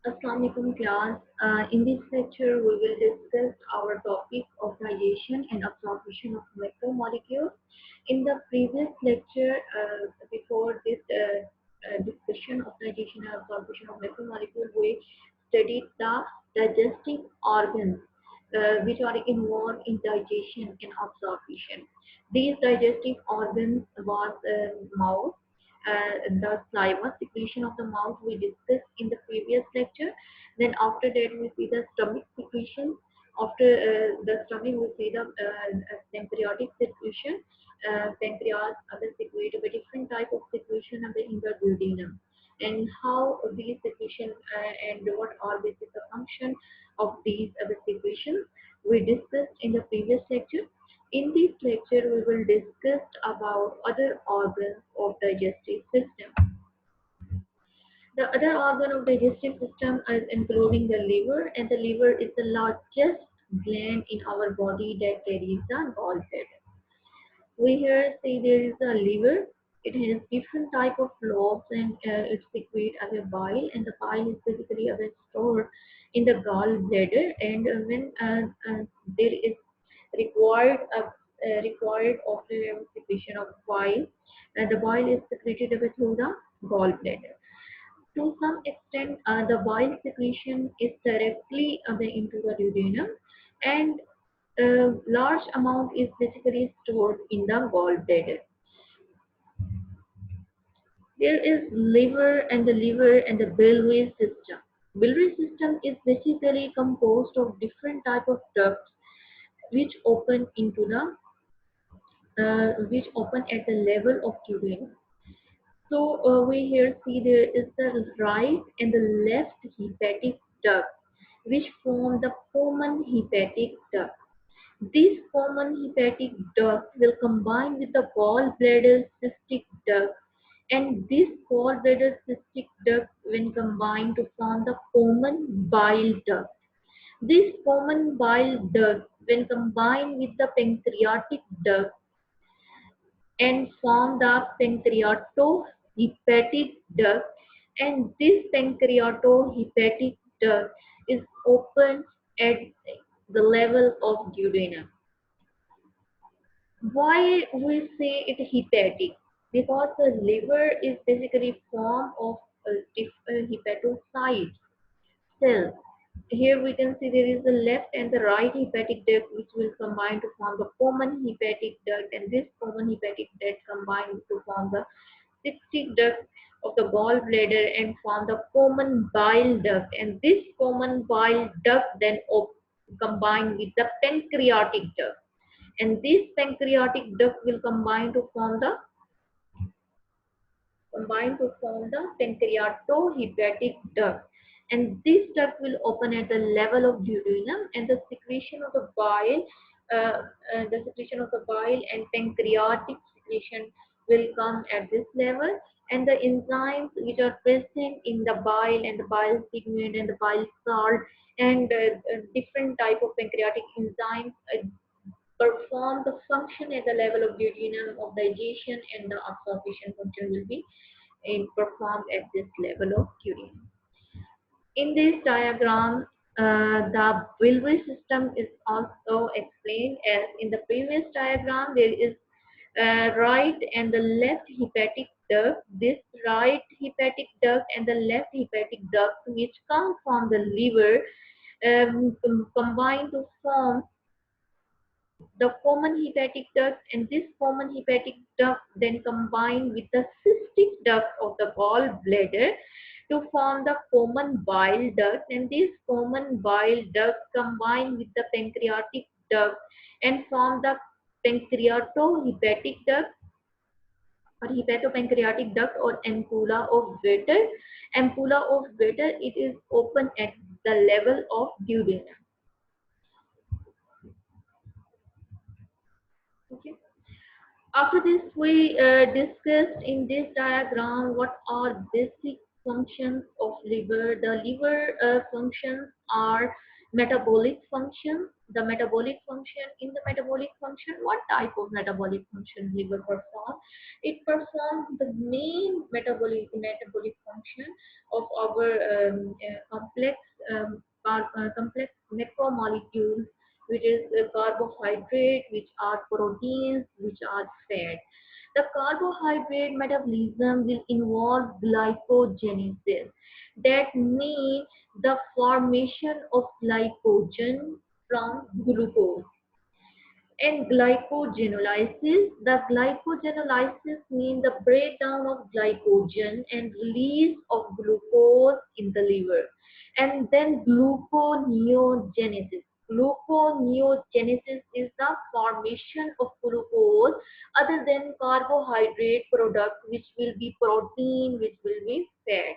Assalamualaikum class. In this lecture, we will discuss our topic of digestion and absorption of macromolecules. In the previous lecture, before this discussion of digestion and absorption of macromolecules, we studied the digestive organs which are involved in digestion and absorption. These digestive organs was mouth, the saliva secretion of the mouth we discussed in the previous lecture. Then after that we see the stomach secretion. After the stomach we see the pancreatic secretion. Pancreas will secrete a different type of secretion in the duodenum. And how these secretion and what are the function of these secretions we discussed in the previous lecture. In this lecture, we will discuss about other organs of digestive system. The other organ of digestive system is including the liver, and the liver is the largest gland in our body that carries the gallbladder. We here see there is a liver. It has different type of lobes and it secretes as a bile, and the bile is basically stored in the gallbladder. And when there is required of the secretion of bile, and the bile is secreted away through the gallbladder. To some extent, the bile secretion is directly away into the duodenum, and a large amount is basically stored in the gallbladder. There is liver and the biliary system. Biliary system is basically composed of different type of ducts which open into the which open at the level of duodenum. So we here see there is the right and the left hepatic duct which form the common hepatic duct. This common hepatic duct will combine with the gallbladder cystic duct, and this gallbladder cystic duct when combined to form the common bile duct. This common bile duct when combined with the pancreatic duct and form the pancreatohepatic duct, and this pancreatohepatic duct is open at the level of duodenum. Why we say it hepatic? Because the liver is basically form of hepatocyte cell. Here we can see there is the left and the right hepatic duct which will combine to form the common hepatic duct, and this common hepatic duct combined to form the cystic duct of the gallbladder and form the common bile duct, and this common bile duct then combine with the pancreatic duct, and this pancreatic duct will combine to form the pancreatohepatic duct, and this duct will open at the level of duodenum, and the secretion of the bile and pancreatic secretion will come at this level, and the enzymes which are present in the bile and the bile pigment and the bile salt and different type of pancreatic enzymes perform the function at the level of duodenum of digestion, and the absorption function will be performed at this level of duodenum. In this diagram, the biliary system is also explained as in the previous diagram. There is right and the left hepatic duct. This right hepatic duct and the left hepatic duct, which come from the liver, combine to form the common hepatic duct, and this common hepatic duct then combine with the cystic duct of the gallbladder to form the common bile duct, and this common bile duct combine with the pancreatic duct and form the pancreatohepatic duct or hepatopancreatic duct or ampulla of Vater. Ampulla of Vater, it is open at the level of duodenum. Okay. After this, we discussed in this diagram what are basic functions of liver. The liver functions are metabolic functions, the metabolic function. In the metabolic function, what type of metabolic function liver performs? It performs the main metabolic function of our complex macromolecules, which is carbohydrate, which are proteins, which are fat. The carbohydrate metabolism will involve glycogenesis. That means the formation of glycogen from glucose. And glycogenolysis means the breakdown of glycogen and release of glucose in the liver. And then gluconeogenesis. Gluconeogenesis is the formation of glucose other than carbohydrate product, which will be protein, which will be fat.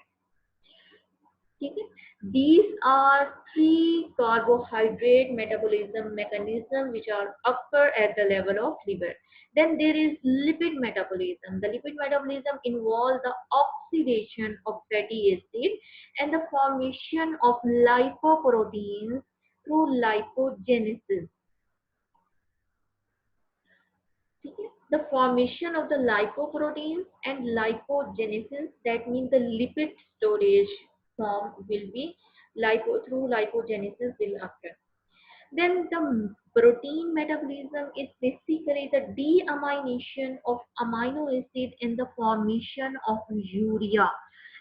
Okay? These are three carbohydrate metabolism mechanisms which are occur at the level of liver. Then there is lipid metabolism. The lipid metabolism involves the oxidation of fatty acid and the formation of lipoproteins through lipogenesis. Okay? The formation of the lipoproteins and lipogenesis, that means the lipid storage form will be through lipogenesis will occur. Then the protein metabolism is basically the deamination of amino acid in the formation of urea.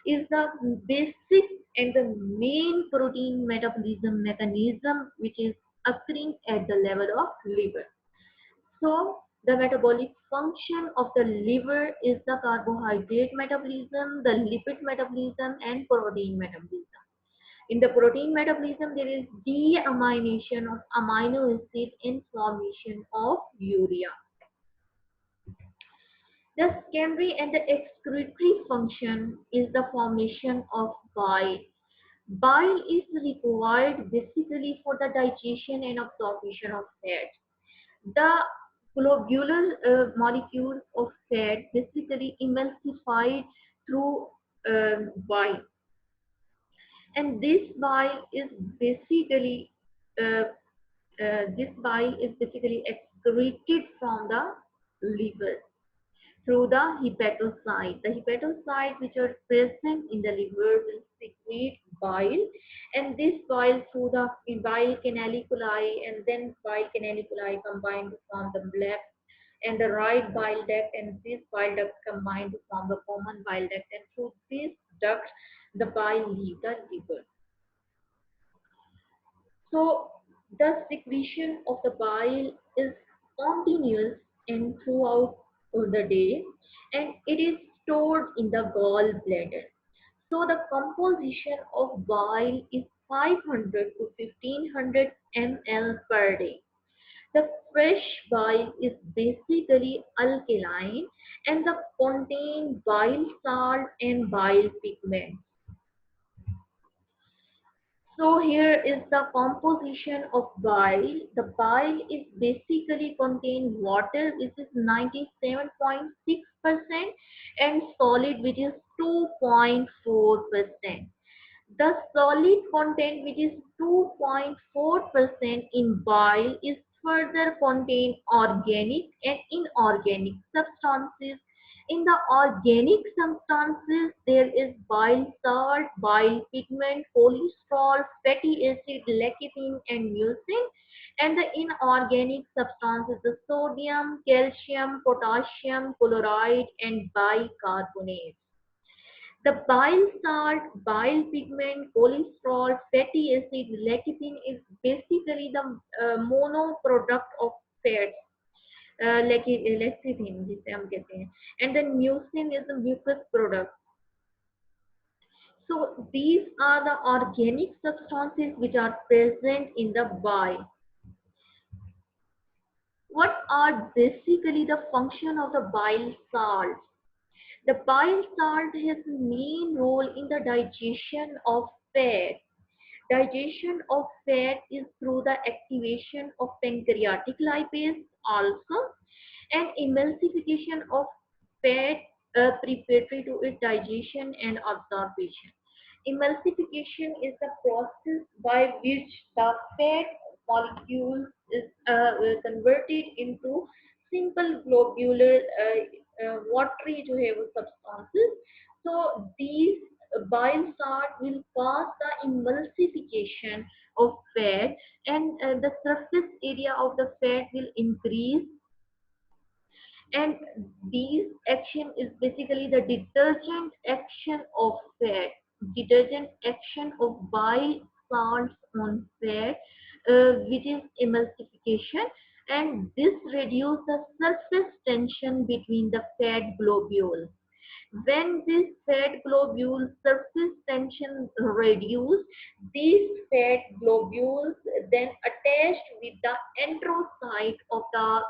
Is the basic and the main protein metabolism mechanism which is occurring at the level of liver. So the metabolic function of the liver is the carbohydrate metabolism, the lipid metabolism, and protein metabolism. In the protein metabolism, there is deamination of amino acid in formation of urea. The secondary and the excretory function is the formation of bile. Bile is required basically for the digestion and absorption of fat. The globular molecules of fat basically emulsified through bile, and uh, this bile is basically excreted from the liver through the hepatocyte. The hepatocytes which are present in the liver will secrete bile, and this bile through the bile canaliculi, and then bile canaliculi combine to form the left and the right bile duct, and this bile duct combine to form the common bile duct, and through this duct the bile leave the liver. So the secretion of the bile is continuous and throughout the day, and it is stored in the gallbladder. So the composition of bile is 500 to 1500 ml per day. The fresh bile is basically alkaline and the contain bile salt and bile pigment. So here is the composition of bile. The bile is basically contain water, which is 97.6%, and solid, which is 2.4%. The solid content, which is 2.4% in bile, is further contain organic and inorganic substances. In the organic substances, there is bile salt, bile pigment, cholesterol, fatty acid, lecithin, and mucin. And the inorganic substances, the sodium, calcium, potassium, chloride, and bicarbonate. The bile salt, bile pigment, cholesterol, fatty acid, lecithin is basically the mono product of fats. lecithin जिसे हम कहते हैं, and then mucin is the mucus product. So these are the organic substances which are present in the bile. What are basically the function of the bile salt? The bile salt has a main role in the digestion of fat. Digestion of fat is through the activation of pancreatic lipase also, and emulsification of fat preparatory to its digestion and absorption. Emulsification is the process by which the fat molecules is converted into simple globular watery जो है वो substances. So these bile salt will cause the emulsification of fat, and the surface area of the fat will increase, and these action is basically the detergent action of fat, detergent action of bile salts on fat, which is emulsification, and this reduces the surface tension between the fat globules. When this fat globule surface tension reduce, these fat globules then attached with the enterocyte of the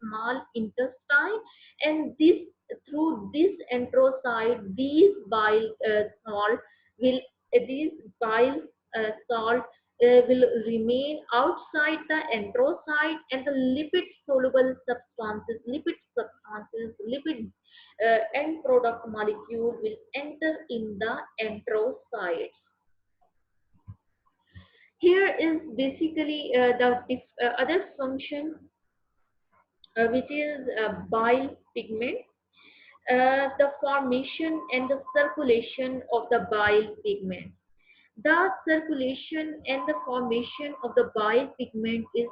small intestine, and this through this enterocyte, these bile salt will remain outside the enterocyte, and the lipid end product molecule will enter in the enterocyte. Here is basically the other function, which is bile pigment, the formation and the circulation of the bile pigment. The circulation and the formation of the bile pigment is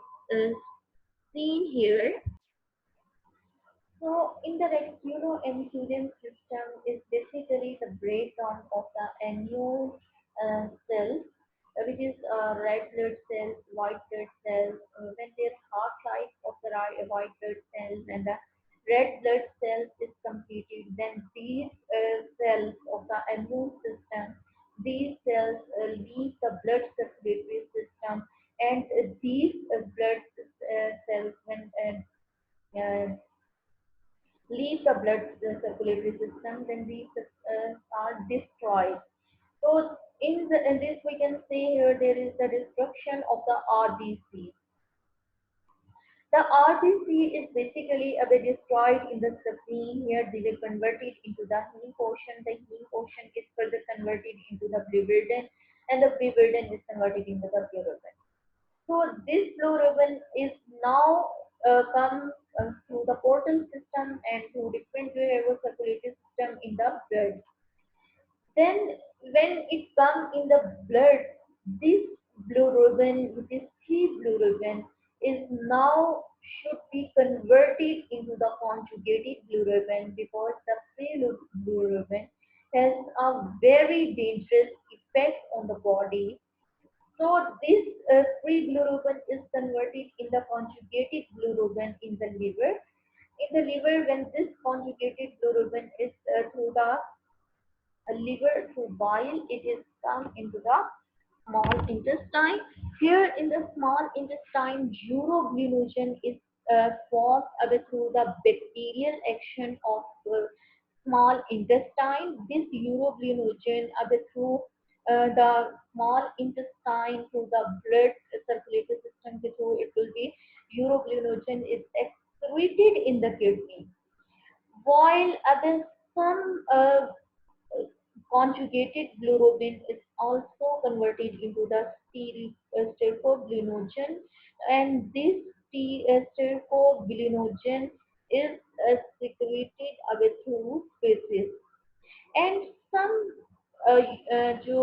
seen here. So, in the reticuloendocrine system is basically the breakdown of the annual cells, which is red blood cells, white blood cells. When their half-life of the white blood cells and the red blood cells is completed, then these cells of the immune system, these cells leave the blood circulatory system, and these blood cells, when uh, leave the blood circulatory system, then these are destroyed. So in this we can say here there is the destruction of the RBC. The RBC is basically a bit destroyed in the spleen. Here they will convert it into the heme portion. The heme portion is further converted into the bilirubin, and the bilirubin is converted into the bilirubin. So this bilirubin is now comes through the portal system and through different circulatory system in the blood. Then when it comes in the blood, this bilirubin, which is free bilirubin, is now should be converted into the conjugated bilirubin, because the free bilirubin has a very dangerous effect on the body. So this free bilirubin is converted in the conjugated bilirubin in the liver. In the liver, when this conjugated bilirubin is through the liver through bile, it is come into the small intestine. Here in the small intestine, uroglenogen is formed through the bacterial action of small intestine. This uroglenogen through the small intestine through the blood circulatory system, through it will be uroglenogen is excreted in the kidney, while other some conjugated bilirubin is also converted into the stercoglenogen, and this stercoglenogen is secreted away through feces, and some जो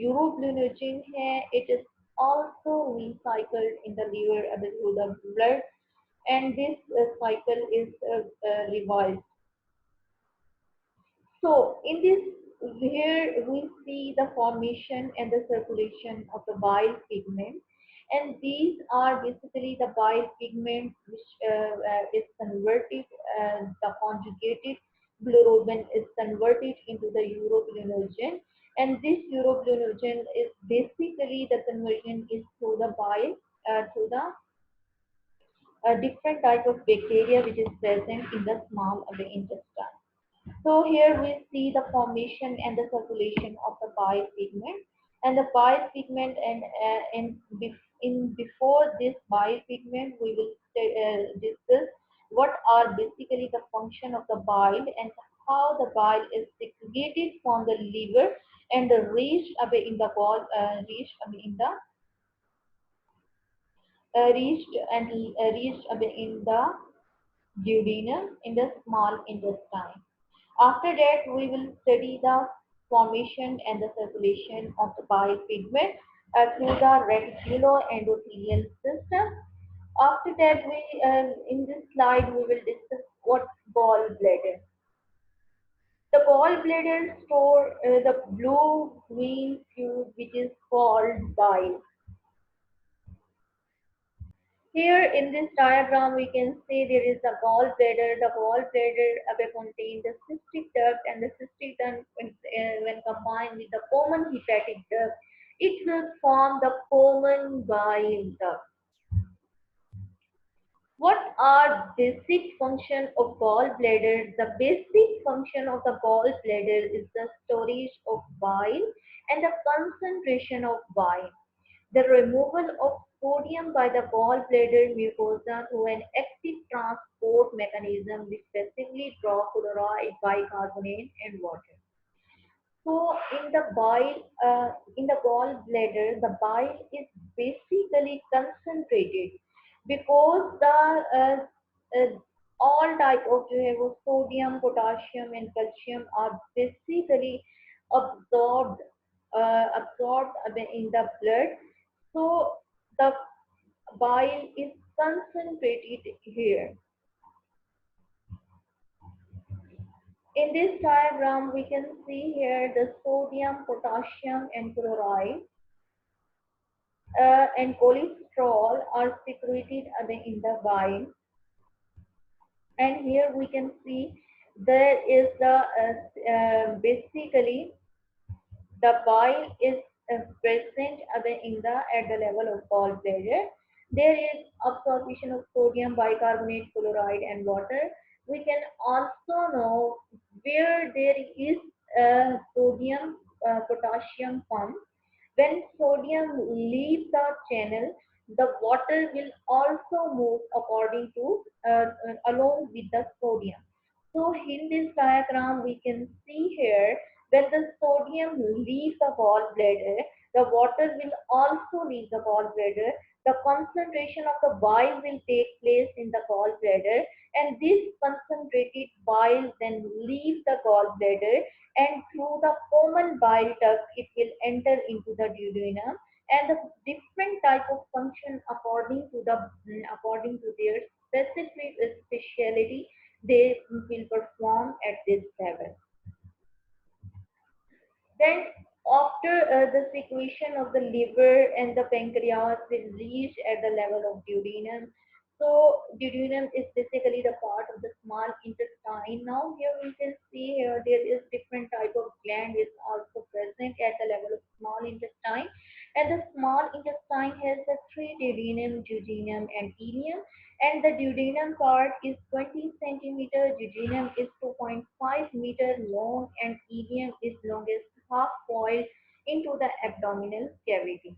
uroglenogen है, it is also recycled in the liver through the blood, and this cycle is revised. So in this, here we see the formation and the circulation of the bile pigment, and these are basically the bile pigment which is converted, the conjugated bilirubin is converted into the uroglenogen, and this uroglenogen is basically the conversion is through the bile, through the different type of bacteria which is present in the small of the intestine. So here we see the formation and the circulation of the bile pigment, and the bile pigment, and in before this bile pigment we will discuss what are basically the function of the bile and how the bile is segregated from the liver and reached away in the reached away in the reached in the duodenum in the small intestine. After that, we will study the formation and the circulation of the bile pigment through the reticuloendothelial system. After that, in this slide we will discuss what gallbladder. The gallbladder store the blue-green fluid which is called bile. Here in this diagram, we can see there is a gallbladder. The gallbladder contains the cystic duct, and the cystic duct, when combined with the common hepatic duct, it will form the common bile duct. What are basic function of gallbladder? The basic function of the gallbladder is the storage of bile and the concentration of bile. The removal of sodium by the gallbladder mucosa through an active transport mechanism which basically draw chloride, bicarbonate and water. So in the gallbladder, the bile is basically concentrated because the all type of sodium, potassium, and calcium are basically absorbed absorbed in the blood. So the bile is concentrated here. In this diagram, we can see here the sodium, potassium, and chloride and cholesterol are secreted in the bile. And here we can see there is the basically the bile is present at the level of gallbladder. There is absorption of sodium, bicarbonate, chloride, and water. We can also know where there is sodium potassium pump. When sodium leaves the channel, the water will also move according to along with the sodium. So in this diagram, we can see here when the sodium leaves the gallbladder, the water will also leave the gallbladder. The concentration of the bile will take place in the gallbladder, and this concentrated bile then leaves the gallbladder, and through the common bile duct it will enter into the duodenum, and the different type of function according to their specific speciality they will perform at this level. Then after the secretion of the liver and the pancreas will reach at the level of duodenum. So duodenum is basically the part of the small intestine. Now here we can see here there is different type of gland is also present at the level of small intestine. And the small intestine has the three duodenum, jejunum and ileum. And the duodenum part is 20 centimeter, jejunum is 2.5 meter long, and ileum is longest half coiled into the abdominal cavity.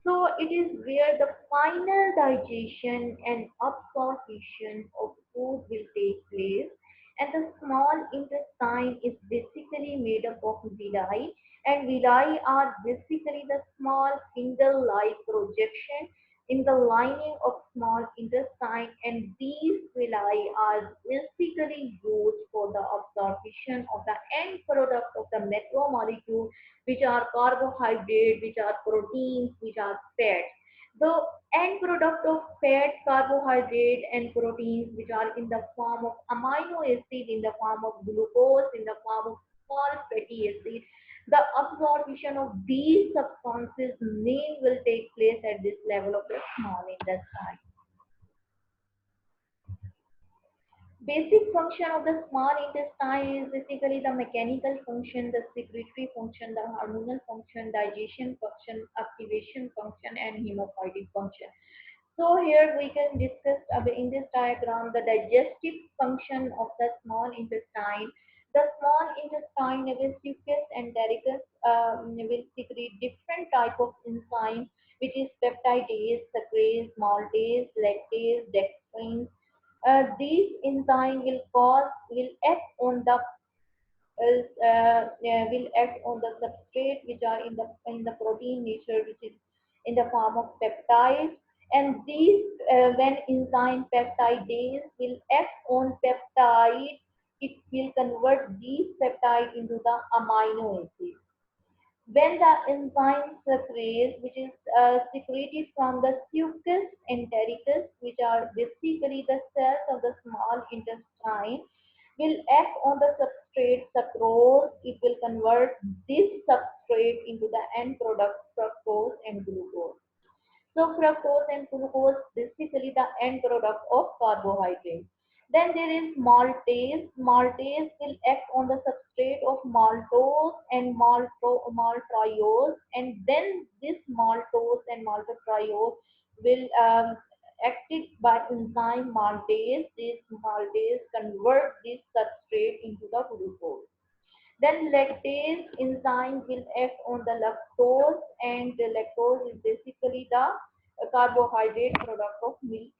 So it is where the final digestion and absorption of food will take place. And the small intestine is basically made up of villi, and villi are basically the small finger-like projection in the lining of small intestine, and these villi are basically used for the absorption of the end product of the macromolecule, which are carbohydrate, which are proteins, which are fat. The end product of fat, carbohydrate, and proteins, which are in the form of amino acid, in the form of glucose, in the form of small fatty acid, the absorption of these substances main will take place at this level of the small intestine. Basic function of the small intestine is basically the mechanical function, the secretory function, the hormonal function, digestion function, activation function, and hemophytic function. So here we can discuss in this diagram the digestive function of the small intestine. The small intestine, Navicuous and Dericus, will secrete different type of enzymes, which is peptidase, sucrase, maltase, lactase, dextrins. These enzymes will act on the will act on the substrate which are in the protein nature, which is in the form of peptides, And these, when enzyme peptidase will act on peptide, it will convert these peptide into the amino acid. When the enzyme secretes, which is secreted from the succus entericus, which are basically the cells of the small intestine, will act on the substrate sucrose. It will convert this substrate into the end product fructose and glucose. So fructose and glucose basically the end product of carbohydrate. Then there is maltase. Maltase will act on the substrate of maltose and maltriose, and then this maltose and maltotriose will acted by enzyme maltase. This maltase convert this substrate into the glucose. Then lactase enzyme will act on the lactose, and the lactose is basically the carbohydrate product of milk.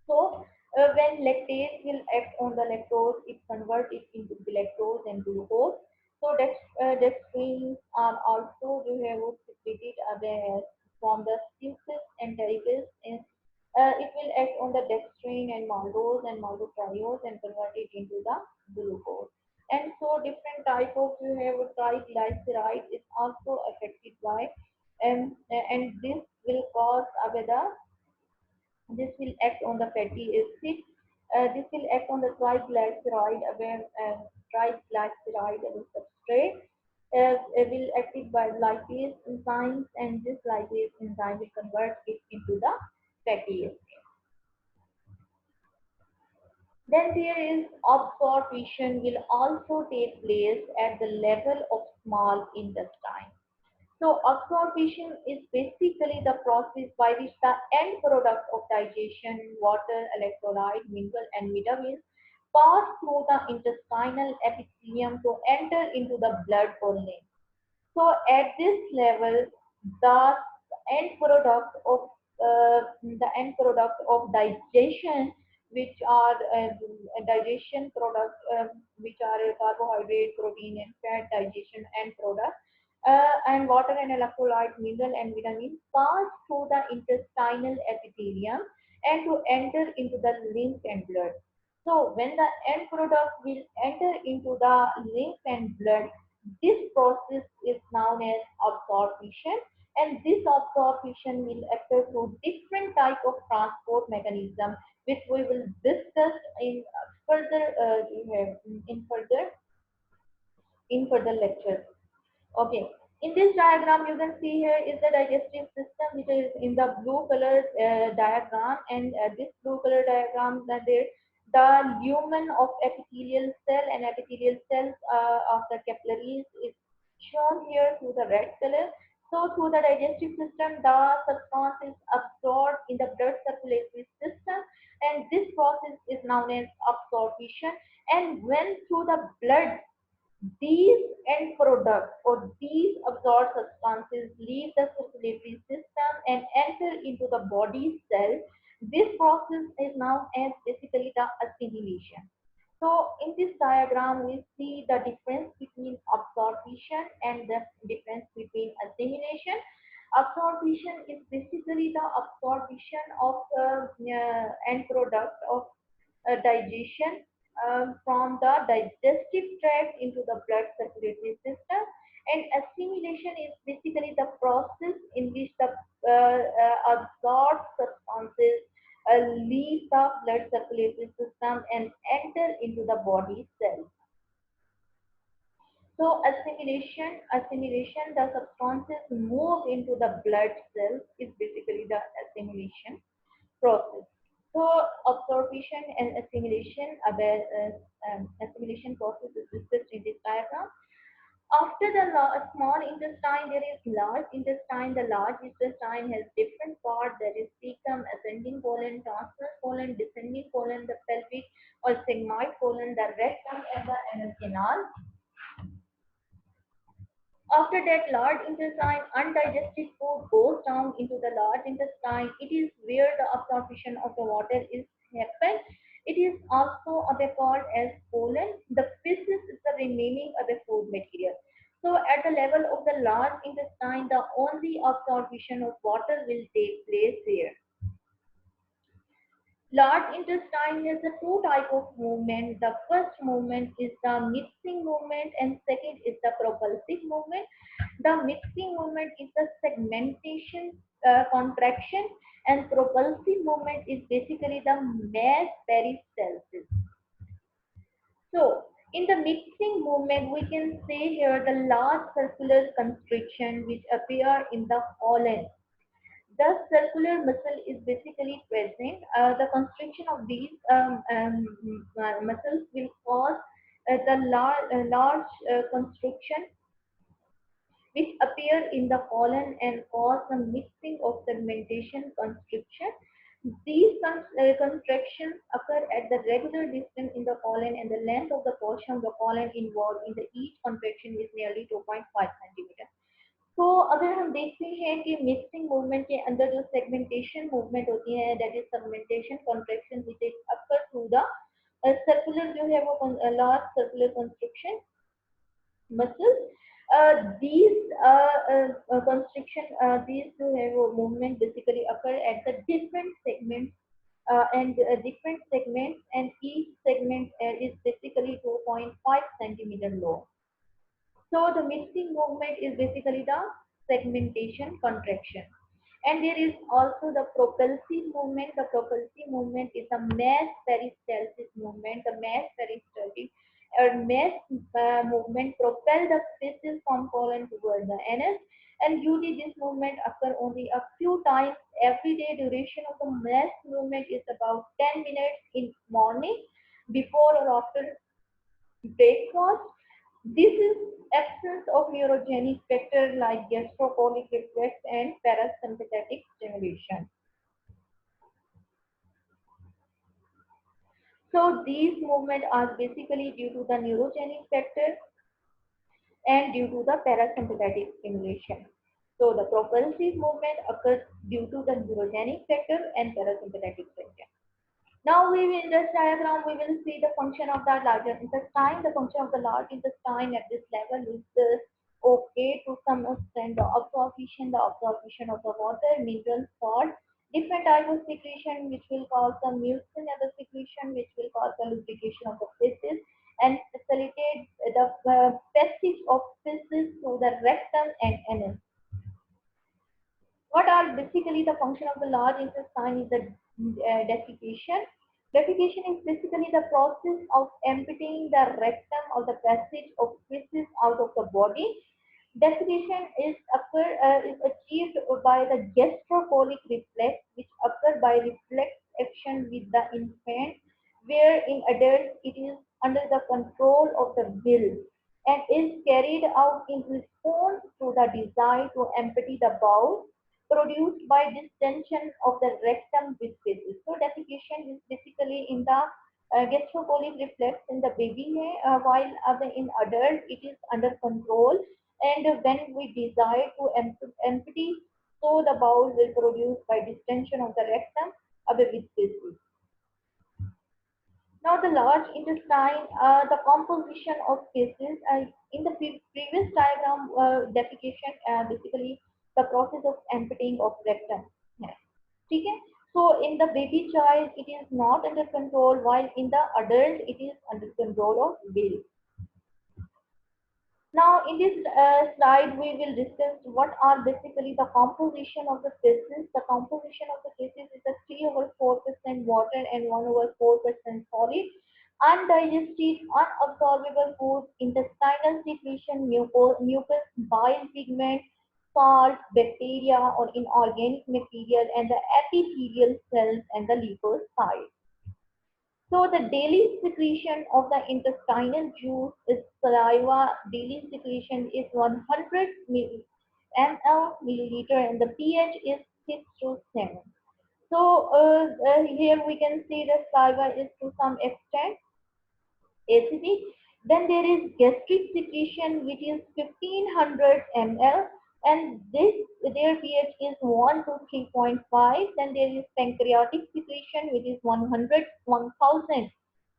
So when lactase will act on the lactose, it converts it into galactose and glucose. So dextrins are also you have secreted from the sucus entericus. It will act on the dextrin and maltose and maltotriose and convert it into the glucose. And so different type of you have triglyceride is also affected by, and will cause the this will act on the fatty acid. This will act on the triglyceride, triglyceride as a substrate. It will acted by lipase enzymes, and this lipase enzyme will convert it into the fatty acid. Then there is absorption will also take place at the level of small intestine. So absorption is basically the process by which the end product of digestion, water, electrolyte, mineral and vitamins pass through the intestinal epithelium to enter into the blood or lymph. So at this level, the end product of digestion, which are digestion products, which are carbohydrate, protein, and fat digestion end product, and water and electrolyte, mineral and vitamin pass through the intestinal epithelium and to enter into the lymph and blood. So when the end product will enter into the lymph and blood, this process is known as absorption, and this absorption will occur through different type of transport mechanism, which we will discuss in further in further in further lectures. Okay. In this diagram, you can see here is the digestive system, which is in the blue color diagram, and this blue color diagram that there the lumen of epithelial cell and epithelial cells of the capillaries is shown here through the red color. So through the digestive system, the substance is absorbed in the blood circulatory system, and this process is known as absorption. And when through the blood, these end products or these absorbed substances leave the circulatory system and enter into the body cell. This process is known as basically the assimilation. So in this diagram, we see the difference between absorption and the difference between assimilation. Absorption is basically the absorption of end product of digestion from the digestive tract into the blood circulatory system, and assimilation is basically the process in which the absorbed substances leave the blood circulatory system and enter into the body cells. So assimilation, the substances move into the blood cells is basically the assimilation process. So absorption and assimilation process is discussed in this diagram. After the small intestine, there is large intestine. The large intestine has different parts. There is cecum, ascending colon, transverse colon, descending colon, the pelvic or sigmoid colon, the rectum, and the anal canal. After that large intestine, undigested food goes down into the large intestine. It is where the absorption of the water is happen. It is also called as colon. The feces is the remaining of the food material. So at the level of the large intestine, the only absorption of water will take place here. Large intestine has a two type of movement. The first movement is the mixing movement and second is the propulsive movement. The mixing movement is the segmentation contraction, and propulsive movement is basically the mass peristalsis. So in the mixing movement, we can say here the large circular constriction which appear in the colon. The circular muscle is basically present. The constriction of these muscles will cause the large constriction which appear in the colon and cause the mixing of segmentation constriction. These contractions occur at the regular distance in the colon, and the length of the portion of the colon involved in the each contraction is nearly 2.5 centimeter. तो अगर हम देखते हैं कि mixing movement के अंदर जो segmentation movement होती है, that is segmentation contraction which is occur through the circular जो है वो large circular construction muscles, these constriction, these जो है वो movement basically occur at the different segments different segments, and each segment is basically 2.5 centimeter long. So the mixing movement is basically the segmentation contraction. And there is also the propulsive movement. The propulsive movement is a mass peristalsis movement. The mass peristalsis or mass movement propel the feces from colon towards the anus. And usually this movement occur only a few times every day. Duration of the mass movement is about 10 minutes in morning, before or after breakfast. This is absence of neurogenic factor like gastrocolic reflex and parasympathetic stimulation. So these movements are basically due to the neurogenic factor and due to the parasympathetic stimulation. So the propulsive movement occurs due to the neurogenic factor and parasympathetic factor. Now we will, in this diagram, we will see the function of the larger intestine. The function of the large intestine at this level is this. Okay, to some extent the absorption of the water, minerals, salt, different type of secretion which will cause the mucin and the secretion which will cause the lubrication of the feces and facilitate the passage of feces through the rectum and anus. What are basically the function of the large intestine is the defecation. Defecation is basically the process of emptying the rectum or the passage of feces out of the body. Defecation is achieved by the gastrocolic reflex, which occur by reflex action with the infant, where in adults it is under the control of the will and is carried out in response to the desire to empty the bowel produced by distension of the rectum with feces. So defecation is basically in the gastrocolic reflex in the baby, while in adult it is under control, and when we desire to empty, so the bowel will produce by distension of the rectum with feces. Now the large intestine, the composition of feces. In the previous diagram, defecation basically the process of emptying of rectum. Yeah. Okay? So in the baby child, it is not under control, while in the adult, it is under control of will. Now in this slide, we will discuss what are basically the composition of the feces. The composition of the feces is a 3 over 4% water and 1 over 4% solid. Undigested, unabsorbable food, intestinal secretion, mucus, bile pigment, salt, bacteria or inorganic material, and the epithelial cells and the leukocytes. So the daily secretion of the intestinal juice is saliva. Daily secretion is 100 milliliter, and the pH is 6 to 7. So here we can see the saliva is to some extent acidic. Then there is gastric secretion which is 1500 ml, and their pH is 1 to 3.5. Then there is pancreatic secretion which is 1000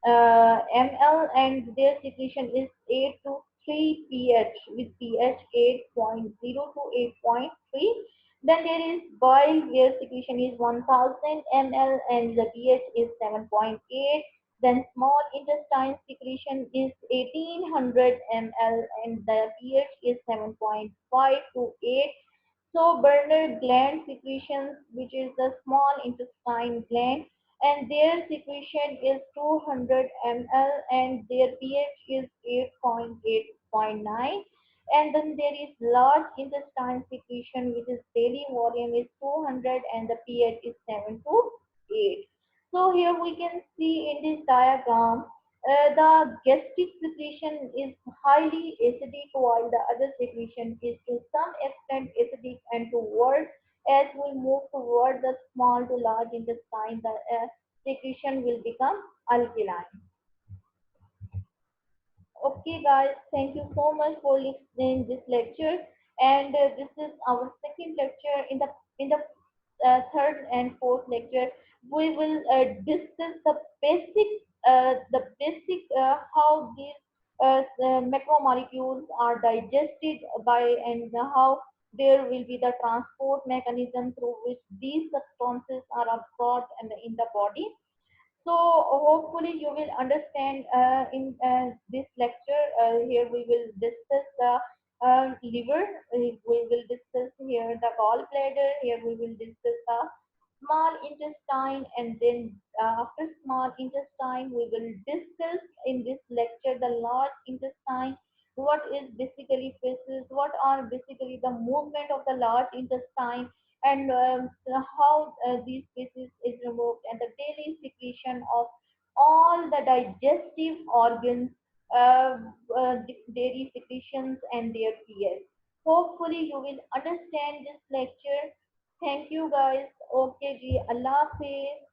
ml, and their secretion is 8 to pH with pH 8.0 to 8.3. Then there is bile where secretion is 1000 ml and the pH is 7.8. Then small intestine secretion is 1800 ml and the pH is 7.5 to 8. So Bernard gland secretions, which is the small intestine gland, and their secretion is 200 ml and their pH is 8.8.9. And then there is large intestine secretion, which is daily volume is 200 and the pH is 7 to 8. So here we can see in this diagram the gastric secretion is highly acidic while the other secretion is to some extent acidic and toward as we move toward the small to large intestine the secretion will become alkaline. Okay, guys, thank you so much for listening this lecture. And this is our second lecture. In the third and fourth lecture, we will discuss the basic how these macromolecules are digested by and how there will be the transport mechanism through which these substances are absorbed in the body. So hopefully you will understand in this lecture. Here we will discuss the liver. We will discuss here the gallbladder. Here we will discuss the small intestine, and then after small intestine, we will discuss in this lecture the large intestine. What is basically faces? What are basically the movement of the large intestine? And how these species is removed and the daily secretion of all the digestive organs, uh, dairy secretions and their pH. Hopefully you will understand this lecture. Thank you guys. Okay, ji. Allah Hafiz.